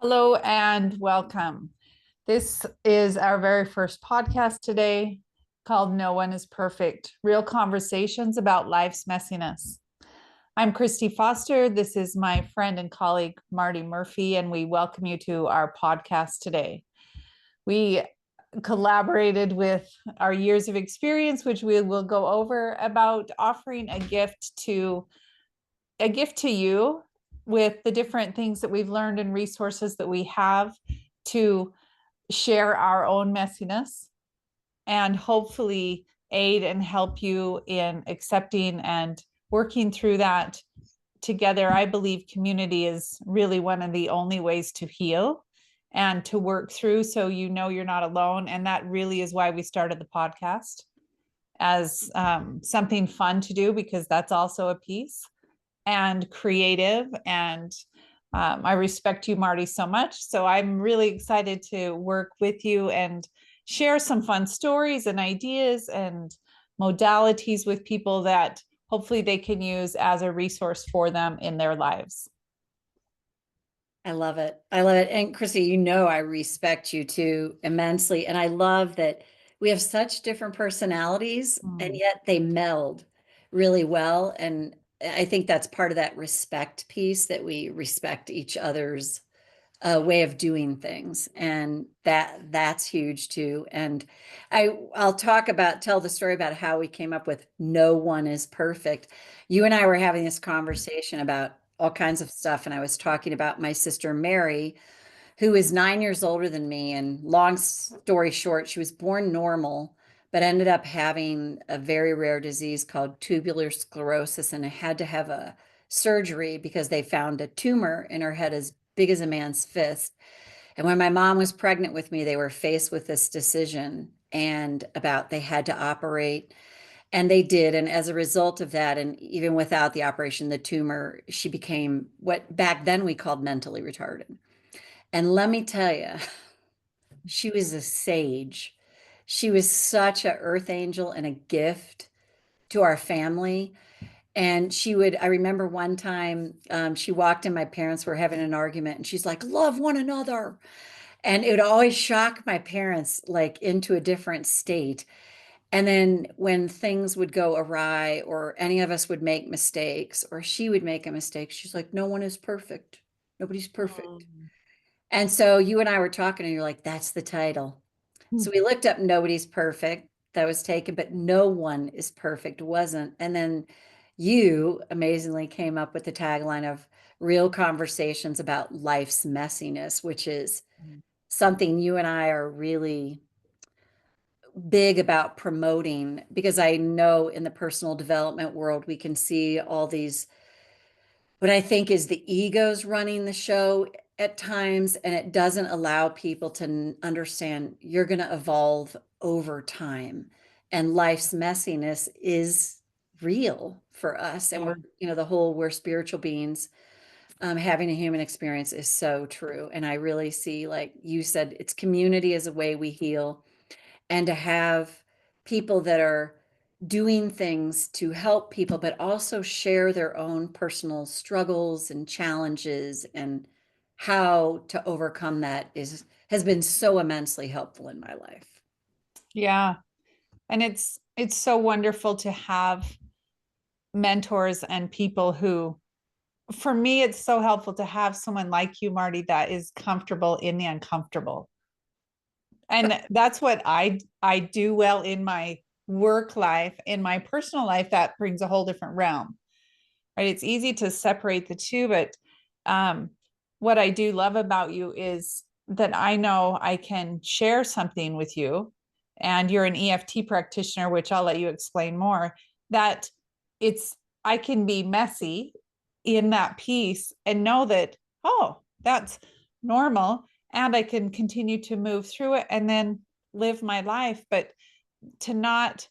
Hello and welcome. This is our very first podcast today called No One is Perfect, Real Conversations about Life's Messiness. I'm Christy Foster. This is my friend and colleague, Marti Murphy, and we welcome you to our podcast today. We collaborated with our years of experience, which we will go over about offering a gift to you with the different things that we've learned and resources that we have to share our own messiness and hopefully aid and help you in accepting and working through that together. I believe community is really one of the only ways to heal and to work through, so you know you're not alone. And that really is why we started the podcast, as something fun to do, because that's also a piece, and creative. And I respect you, Marti, so much. So I'm really excited to work with you and share some fun stories and ideas and modalities with people that hopefully they can use as a resource for them in their lives. I love it. I love it. And Chrissy, I respect you too immensely. And I love that we have such different personalities and Mm. yet they meld really well. And I think that's part of that respect piece, that we respect each other's way of doing things. And that's huge too. And I'll tell the story about how we came up with no one is perfect. You and I were having this conversation about all kinds of stuff. And I was talking about my sister Mary, who is 9 years older than me. And long story short, she was born normal, but ended up having a very rare disease called tubular sclerosis and had to have a surgery because they found a tumor in her head as big as a man's fist. And when my mom was pregnant with me, they were faced with this decision and about they had to operate. And they did. And as a result of that, and even without the operation, the tumor, she became what back then we called mentally retarded. And let me tell you, she was a sage. She was such a earth angel and a gift to our family. And I remember one time she walked in, my parents were having an argument, and she's like, love one another. And it would always shock my parents, like into a different state. And then when things would go awry, or any of us would make mistakes, or she would make a mistake, she's like, no one is perfect. Nobody's perfect. And so you and I were talking, and you're like, that's the title. So we looked up Nobody's Perfect. That was taken, but No One is Perfect wasn't. And then you amazingly came up with the tagline of Real Conversations about Life's Messiness, which is something you and I are really big about promoting, because I know in the personal development world, we can see all these, what I think is the egos running the show at times, and it doesn't allow people to understand you're going to evolve over time. And life's messiness is real for us. And Yeah. we're spiritual beings. Having a human experience is so true. And I really see, like you said, it's community as a way we heal, and to have people that are doing things to help people, but also share their own personal struggles and challenges and how to overcome that has been so immensely helpful in my life. Yeah. And it's so wonderful to have mentors and people who, for me, it's so helpful to have someone like you, Marti, that is comfortable in the uncomfortable. And that's what I do well in my work life. In my personal life, that brings a whole different realm, right? It's easy to separate the two, but um, what I do love about you is that I know I can share something with you, and you're an EFT practitioner, which I'll let you explain more, that it's, I can be messy in that piece and know that, oh, that's normal. And I can continue to move through it and then live my life, but to not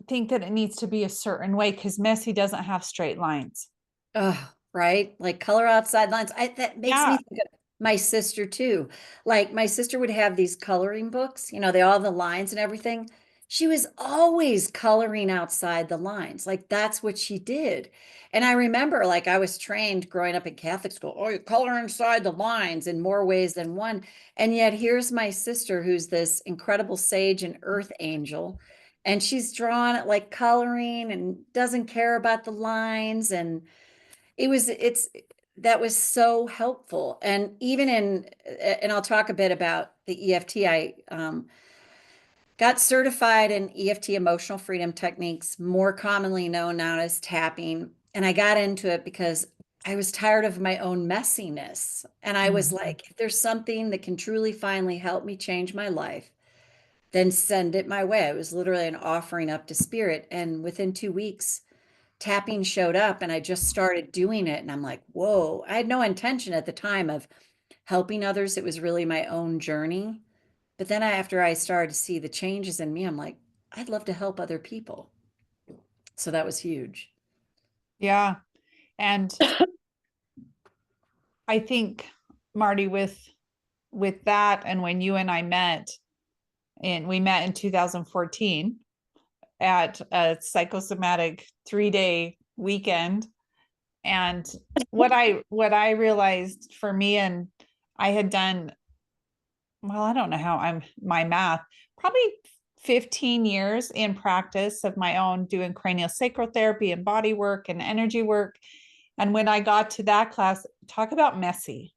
think that it needs to be a certain way, because messy doesn't have straight lines. Oh, right. Like color outside lines. That makes me Yeah. think of my sister too. Like my sister would have these coloring books, they all have the lines and everything. she was always coloring outside the lines. Like that's what she did. And I remember like I was trained growing up in Catholic school, oh, you color inside the lines in more ways than one. And yet here's my sister who's this incredible sage and earth angel. And she's drawn at like coloring and doesn't care about the lines. And it's that was so helpful. And even and I'll talk a bit about the EFT. I got certified in EFT, emotional freedom techniques, more commonly known now as tapping. And I got into it because I was tired of my own messiness. And I was like, if there's something that can truly finally help me change my life, then send it my way. It was literally an offering up to spirit. And within 2 weeks, tapping showed up and I just started doing it. And I'm like, whoa, I had no intention at the time of helping others. It was really my own journey. But then after I started to see the changes in me, I'm like, I'd love to help other people. So that was huge. Yeah. And I think, Marty, with that, and when you and I met, and we met in 2014 at a psychosomatic 3-day weekend. And what I realized for me, and I had done, well, I don't know how my math, probably 15 years in practice of my own doing cranial sacral therapy and body work and energy work. And when I got to that class, talk about messy,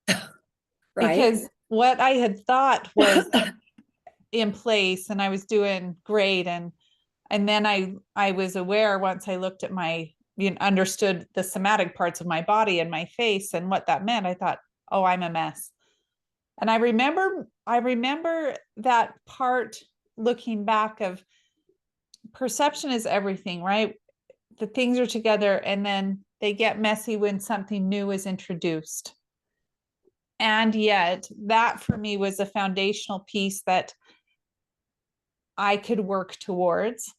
Right? because what I had thought was in place and I was doing great. And then I was aware once I looked at my, understood the somatic parts of my body and my face and what that meant. I thought, oh, I'm a mess. And I remember that part, looking back, of perception is everything, right? The things are together and then they get messy when something new is introduced. And yet that for me was a foundational piece that I could work towards.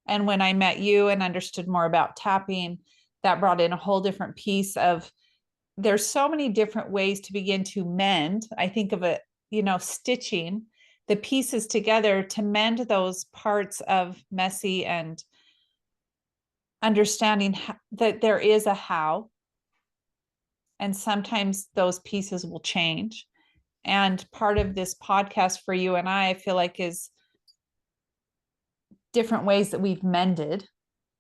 And when I met you and understood more about tapping, that brought in a whole different piece of, there's so many different ways to begin to mend. I think of it, stitching the pieces together to mend those parts of messy, and understanding that there is a how. And sometimes those pieces will change. And part of this podcast for you and I feel like, is different ways that we've mended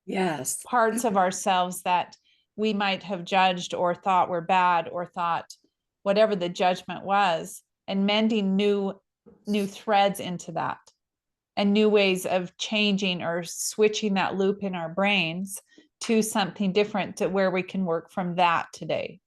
Yes. parts of ourselves that we might have judged or thought were bad, or thought whatever the judgment was, and mending new threads into that, and new ways of changing or switching that loop in our brains to something different, to where we can work from that today.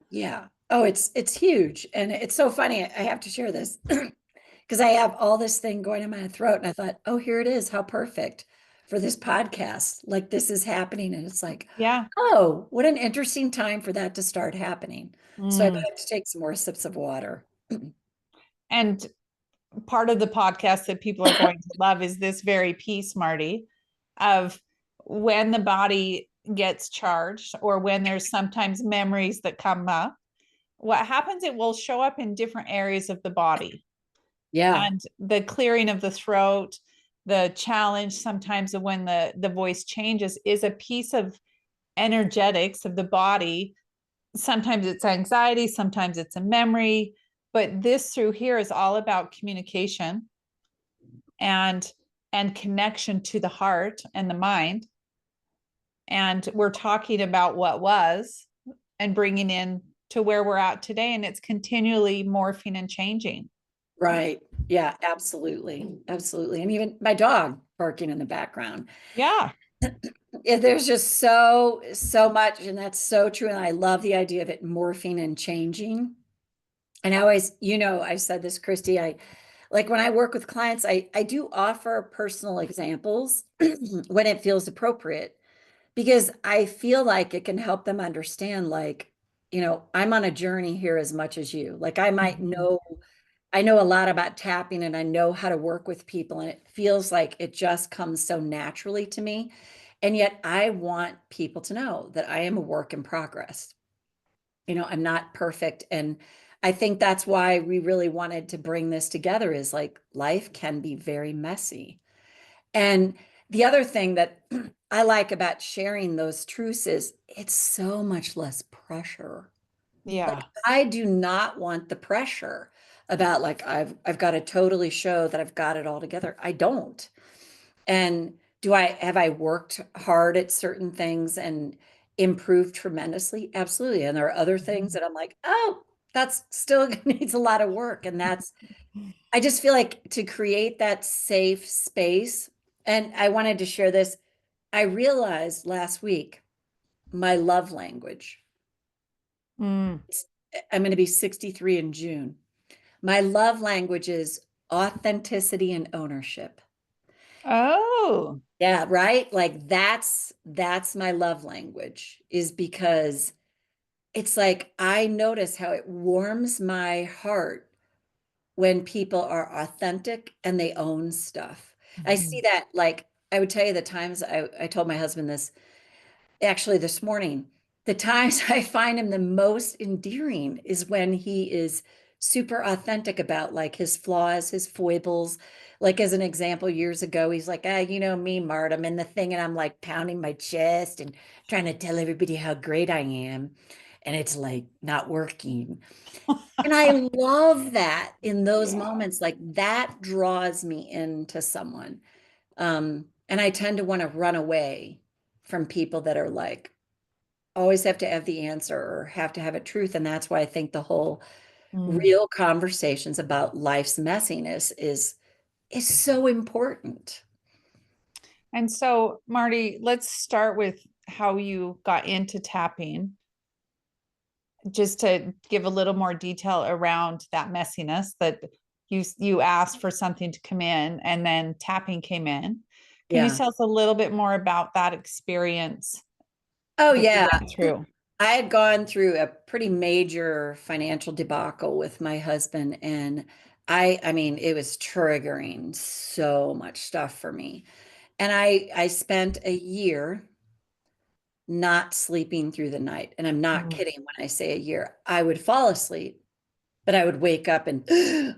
Yeah. Oh, it's huge. And it's so funny. I have to share this because I have all this thing going in my throat. And I thought, oh, here it is. How perfect for this podcast. Like this is happening. And it's like, Yeah. oh, what an interesting time for that to start happening. So I Mm. have to take some more sips of water. And part of the podcast that people are going to love is this very piece, Marty, of when the body gets charged, or when there's sometimes memories that come up, what happens, it will show up in different areas of the body. Yeah. And the clearing of the throat, the challenge sometimes of when the voice changes, is a piece of energetics of the body. Sometimes it's anxiety, sometimes it's a memory, but this through here is all about communication and connection to the heart and the mind. And we're talking about what was, and bringing in to where we're at today, and it's continually morphing and changing. Right. Yeah, absolutely. Absolutely. And even my dog barking in the background. Yeah. Yeah, there's just so much, and that's so true. And I love the idea of it morphing and changing. And I always, I've said this, Christy, I like when I work with clients, I do offer personal examples when it feels appropriate, because I feel like it can help them understand, like, I'm on a journey here as much as you. Like I know a lot about tapping and I know how to work with people, and it feels like it just comes so naturally to me. And yet I want people to know that I am a work in progress. I'm not perfect. And I think that's why we really wanted to bring this together, is like life can be very messy. And the other thing that I like about sharing those truths is it's so much less pressure. Like Yeah. I do not want the pressure about like I've got to totally show that I've got it all together. I don't. And do I have I worked hard at certain things and improved tremendously? Absolutely. And there are other things Mhm. that I'm like, oh, that's still needs a lot of work. And that's I just feel like to create that safe space. And I wanted to share this. I realized last week my love language. Mm. I'm going to be 63 in June. My love language is authenticity and ownership. Oh. Yeah, right? Like that's my love language is because it's like I notice how it warms my heart when people are authentic and they own stuff. I see Mhm. that like I would tell you the times I told my husband this actually this morning. The times I find him the most endearing is when he is super authentic about like his flaws, his foibles. Like as an example, years ago, he's like, you know me, Mart, I'm in the thing and I'm like pounding my chest and trying to tell everybody how great I am. And it's like not working. And I love that in those Yeah. moments, like that draws me into someone. And I tend to want to run away from people that are like, always have to have the answer or have to have a truth. And that's why I think the whole Mm. real conversations about life's messiness is so important. And so, Marty, let's start with how you got into tapping, just to give a little more detail around that messiness that you asked for something to come in and then tapping came in. Can you Yeah. tell us a little bit more about that experience Oh, that you yeah. went through? I had gone through a pretty major financial debacle with my husband, and I mean, it was triggering so much stuff for me. And I spent a year not sleeping through the night. And I'm not Mm. kidding when I say a year. I would fall asleep, but I would wake up and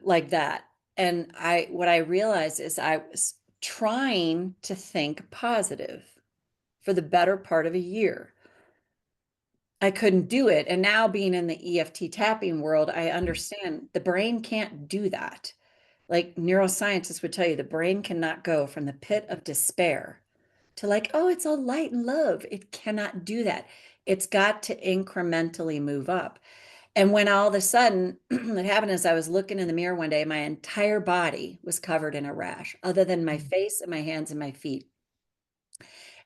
like that. And what I realized is I was trying to think positive for the better part of a year. I couldn't do it. And now being in the EFT tapping world, I understand the brain can't do that. Like neuroscientists would tell you, the brain cannot go from the pit of despair to like, oh, it's all light and love. It cannot do that. It's got to incrementally move up. And when all of a sudden, what happened is I was looking in the mirror one day, my entire body was covered in a rash, other than my face and my hands and my feet.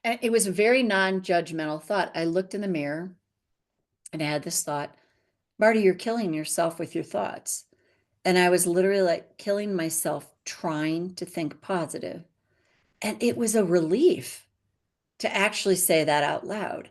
And it was a very non-judgmental thought. I looked in the mirror and I had this thought, Marty, you're killing yourself with your thoughts. And I was literally like killing myself trying to think positive. And it was a relief to actually say that out loud.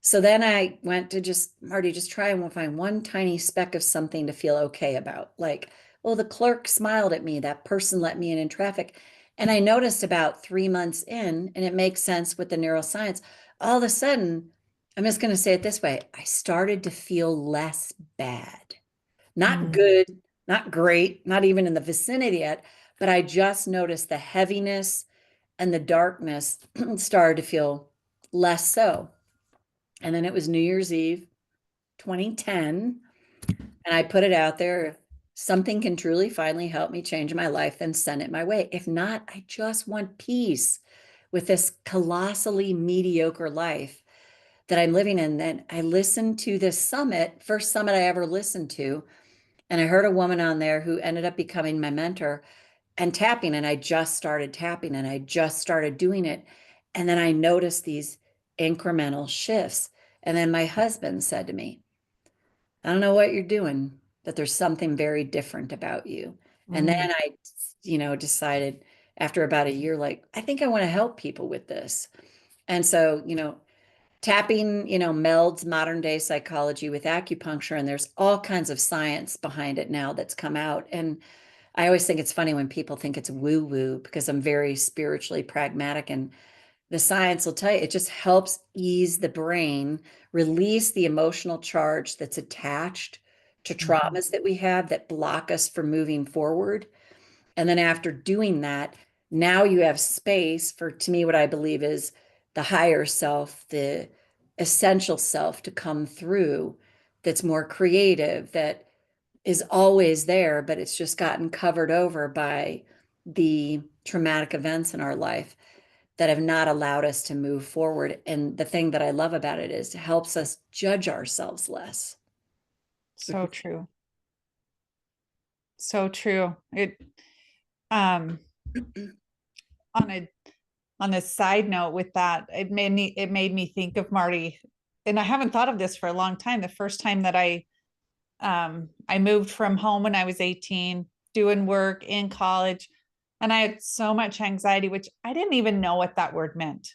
So then I went to just, Marty, just try and find one tiny speck of something to feel okay about. Like, oh, the clerk smiled at me. That person let me in traffic. And I noticed about 3 months in, and it makes sense with the neuroscience, all of a sudden, I'm just going to say it this way, I started to feel less bad. Not Mm. good, not great, not even in the vicinity yet, but I just noticed the heaviness and the darkness started to feel less so. And then it was New Year's Eve, 2010. And I put it out there. If something can truly finally help me change my life, then send it my way. If not, I just want peace with this colossally mediocre life that I'm living in. Then I listened to this summit, first summit I ever listened to. And I heard a woman on there who ended up becoming my mentor and tapping. And I just started tapping and I just started doing it. And then I noticed these incremental shifts. And then my husband said to me, I don't know what you're doing, but there's something very different about you. And then Mm. I, decided after about a year, like, I think I want to help people with this. And so, tapping, melds modern day psychology with acupuncture, and there's all kinds of science behind it now that's come out. And I always think it's funny when people think it's woo woo because I'm very spiritually pragmatic, and the science will tell you it just helps ease the brain, release the emotional charge that's attached to Mhm. traumas that we have that block us from moving forward. And then after doing that, Now you have space for, to me, what I believe is the higher self, the essential self to come through, that's more creative, that is always there, but it's just gotten covered over by the traumatic events in our life that have not allowed us to move forward. And the thing that I love about it is it helps us judge ourselves less. So true. So true. It um on a side note with that, it made me think of Marty. And I haven't thought of this for a long time. The first time that I moved from home when I was 18, doing work in college, and I had so much anxiety, which I didn't even know what that word meant.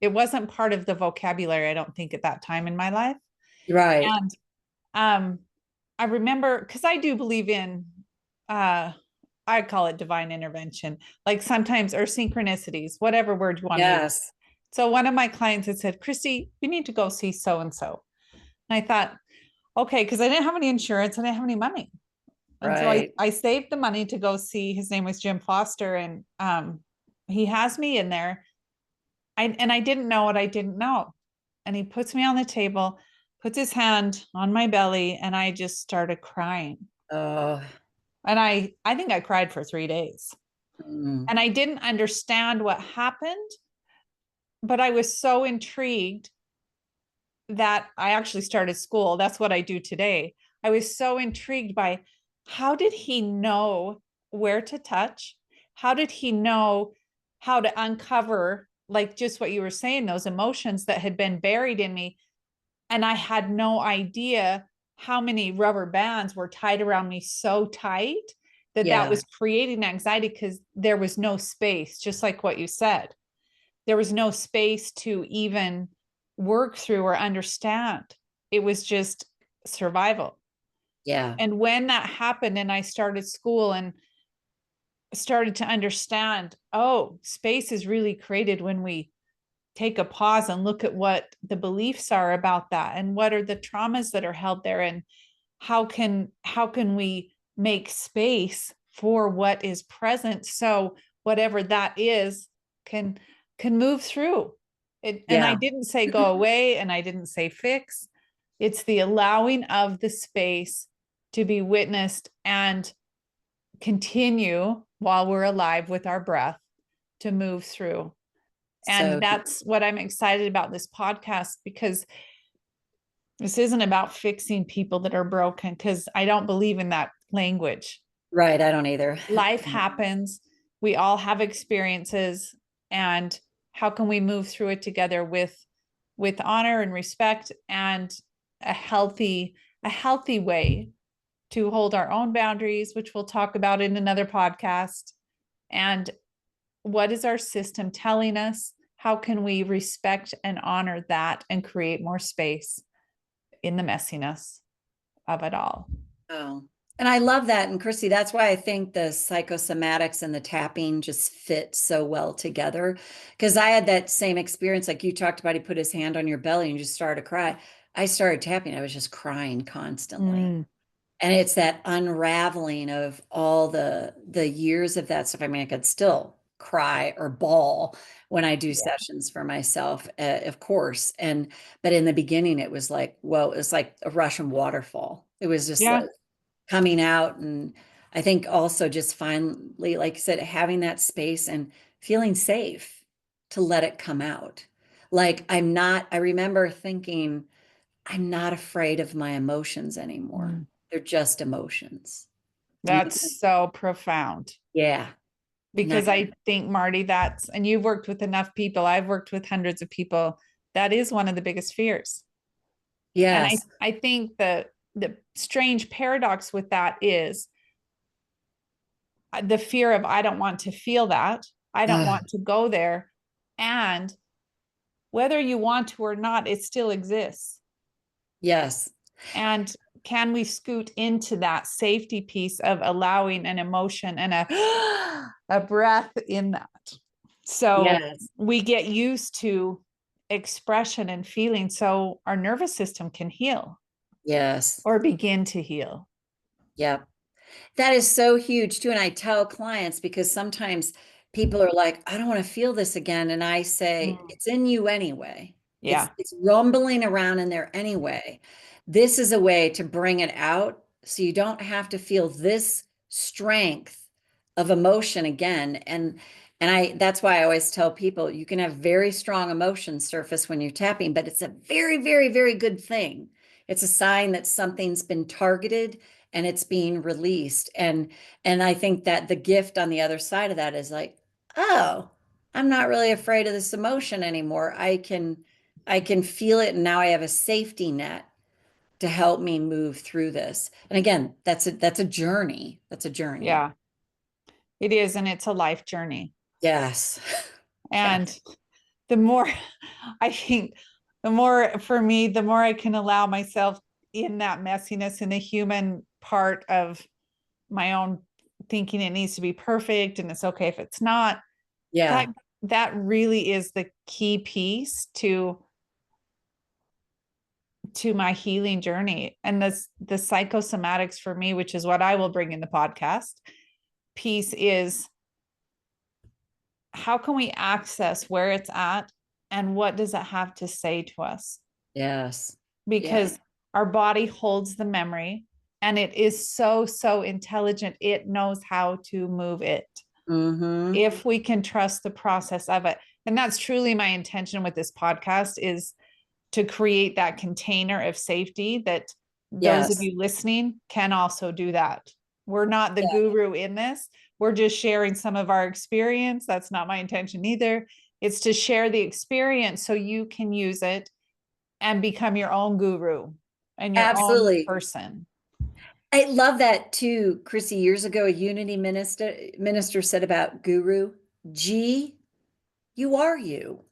It wasn't part of the vocabulary, I don't think, at that time in my life. Right. And um I remember, because I do believe in uh I call it divine intervention, like sometimes, or synchronicities, whatever word you want to use. Yes. So one of my clients had said, Christy, you need to go see so and so. And I thought, okay, because I didn't have any insurance, I didn't have any money. And so Right. I saved the money to go see, his name was Jim Foster. And he has me in there. And I didn't know what I didn't know. And he puts me on the table, puts his hand on my belly, and I just started crying. Oh, And I think I cried for 3 days. mm, And I didn't understand what happened, but I was so intrigued that I actually started school. That's what I do today. I was so intrigued by, how did he know where to touch? How did he know how to uncover, like just what you were saying, those emotions that had been buried in me? And I had no idea how many rubber bands were tied around me so tight that that yeah. was creating anxiety, because there was no space, just like what you said. There was no space to even work through or understand. It was just survival. Yeah. And when that happened and I started school and started to understand, oh, space is really created when we take a pause and look at what the beliefs are about that, and what are the traumas that are held there, and how can we make space for what is present, so whatever that is can can move through it. And I Yeah. didn't say go away, and I didn't say fix. It's the allowing of the space to be witnessed and continue while we're alive with our breath to move through. And So that's what I'm excited about this podcast, because this isn't about fixing people that are broken, because I don't believe in that language. right. I don't either. Life happens. We all have experiences. And how can we move through it together with honor and respect, and a healthy way to hold our own boundaries, which we'll talk about in another podcast. And what is our system telling us? How can we respect and honor that and create more space in the messiness of it all? Oh, and I love that. And Christy, that's why I think the psychosomatics and the tapping just fit so well together. Because I had that same experience, like you talked about, he put his hand on your belly and you just started to cry. I started tapping, I was just crying constantly. Mm, And it's that unraveling of all the years of that stuff. I mean, I could still cry or bawl when I do yeah. sessions for myself, of course. And but in the beginning, it was like, whoa, it was like a Russian waterfall. It was just like Yeah. coming out. And I think also just finally, like I said, having that space and feeling safe to let it come out. Like I'm not, I remember thinking, I'm not afraid of my emotions anymore. Mm. They're just emotions. And That's so profound, yeah, not, because I think, Marty, and you've worked with enough people, I've worked with hundreds of people. That is one of the biggest fears. And yes, I think the strange paradox with that is the fear of, I don't want to feel that. I don't ah, want to go there. And whether you want to or not, it still exists. yes, And can we scoot into that safety piece of allowing an emotion and a breath in that? So yes, we get used to expression and feeling, so our nervous system can heal yes, or begin to heal. yeah. That is so huge too. And I tell clients because sometimes people are like, I don't want to feel this again. And I say, Mm. it's in you anyway. Yeah. It's rumbling around in there anyway. This is a way to bring it out so you don't have to feel this strength of emotion again. And that's why I always tell people you can have very strong emotions surface when you're tapping, but it's a very, very, very good thing. It's a sign that something's been targeted and it's being released. And I think that the gift on the other side of that is like, oh, I'm not really afraid of this emotion anymore. I can feel it, and now I have a safety net to help me move through this. And again, that's a journey. That's a journey. Yeah, it is. And it's a life journey. Yes. Yeah. And the more I think, the more for me, the more I can allow myself in that messiness, in the human part of my own thinking it needs to be perfect and it's okay if it's not. That Yeah. that really is the key piece to my healing journey. And the psychosomatics for me, which is what I will bring in the podcast piece, is how can we access where it's at and what does it have to say to us? Yes. Yeah. Because our body holds the memory and it is so, so intelligent. It knows how to move it Mm-hmm. if we can trust the process of it. And that's truly my intention with this podcast, is to create that container of safety that those of Yes. you listening can also do that. We're not the Yeah. guru in this. We're just sharing some of our experience. That's not my intention either. It's to share the experience so you can use it and become your own guru and your own Absolutely. person. I love that too, Chrissy. Years ago, a unity minister said about guru, G, you are you.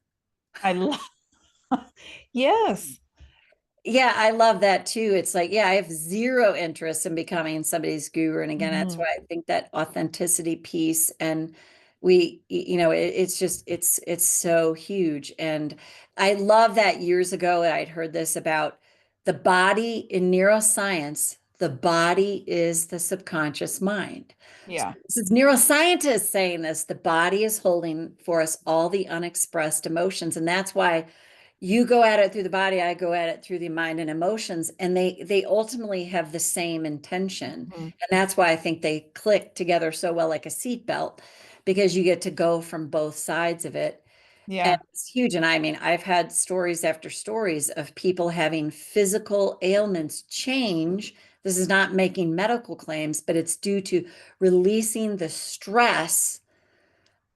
I love, yes. Yeah, I love that too. It's like, yeah, I have zero interest in becoming somebody's guru. And again, that's Mhm. why I think that authenticity piece and it's just it's so huge. And I love that years ago I'd heard this about the body in neuroscience, the body is the subconscious mind. So Yeah. this is neuroscientists saying this, the body is holding for us all the unexpressed emotions. And that's why you go at it through the body, I go at it through the mind and emotions, and they ultimately have the same intention. Mhm. And that's why I think they click together so well, like a seatbelt, because you get to go from both sides of it. And Yeah. it's huge. And I mean, I've had stories after stories of people having physical ailments change. This is not making medical claims, but it's due to releasing the stress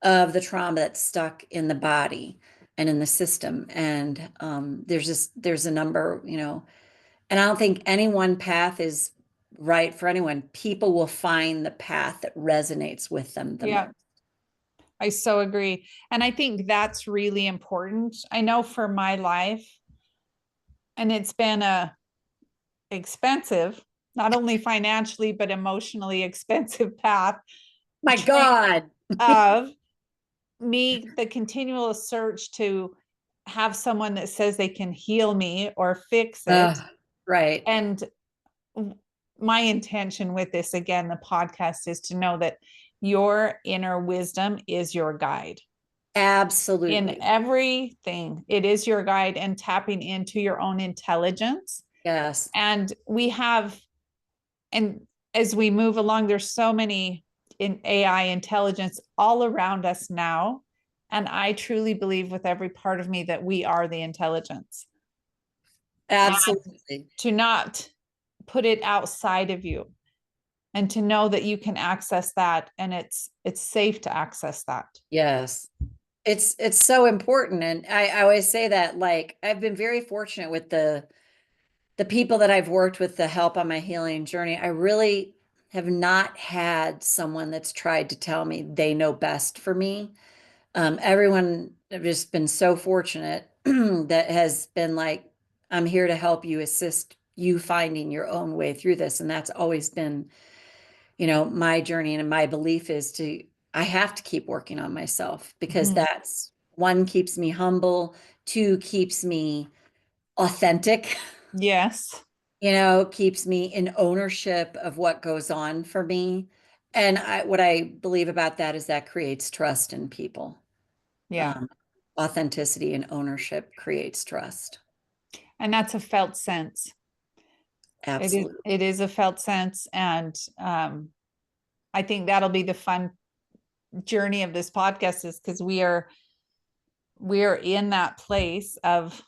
of the trauma that's stuck in the body and in the system. And there's a number, and I don't think any one path is right for anyone. People will find the path that resonates with them the Yeah. most. I so agree. And I think that's really important. I know for my life, and it's been a expensive, not only financially, but emotionally expensive path My God. of me, the continual search to have someone that says they can heal me or fix it. Right. And my intention with this, again, the podcast, is to know that your inner wisdom is your guide in Absolutely. everything. It is your guide, and tapping into your own intelligence. Yes. And we have, and as we move along, there's so many in AI intelligence all around us now. And I truly believe with every part of me that we are the intelligence, and Absolutely. to not put it outside of you, and to know that you can access that, and it's safe to access that. Yes. It's so important. And I always say that, like, I've been very fortunate with the people that I've worked with to help on my healing journey. I really have not had someone that's tried to tell me they know best for me. Everyone have just been so fortunate that has been like, I'm here to help you, assist you finding your own way through this. And that's always been, my journey. And my belief is I have to keep working on myself because Mhm. that's one, keeps me humble, two, keeps me authentic. Yes. Keeps me in ownership of what goes on for me. And what I believe about that is that creates trust in people. Yeah. Um, Authenticity and ownership creates trust. And that's a felt sense. Absolutely. It is a felt sense. And I think that'll be the fun journey of this podcast, is because we're in that place of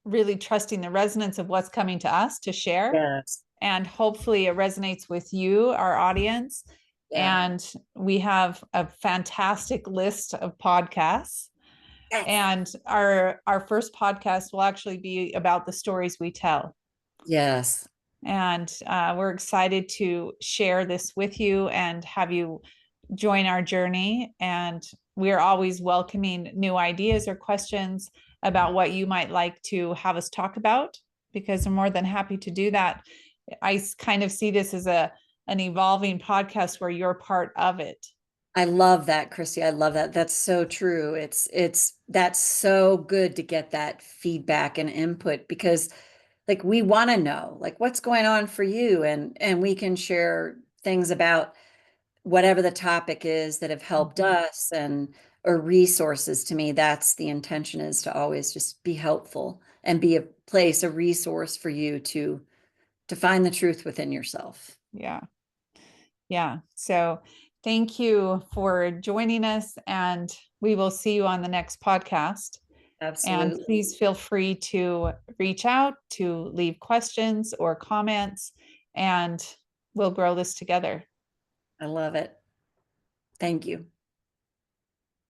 really trusting the resonance of what's coming to us to share. Yes. And hopefully it resonates with you, our audience. Yeah. And we have a fantastic list of podcasts. Yes. And our first podcast will actually be about the stories we tell. Yes. And we're excited to share this with you and have you join our journey. And we're always welcoming new ideas or questions about what you might like to have us talk about, because we're more than happy to do that. I kind of see this as an evolving podcast where you're part of it. I love that, Christy. I love that. That's so true. That's so good to get that feedback and input, because like we want to know like what's going on for you, and we can share things about whatever the topic is that have helped Mhm. us, and or resources. To me, that's the intention, is to always just be helpful and be a place, a resource for you to find the truth within yourself. Yeah. Yeah. So thank you for joining us, and we will see you on the next podcast. And Absolutely. please feel free to reach out, to leave questions or comments, and we'll grow this together. I love it. Thank you.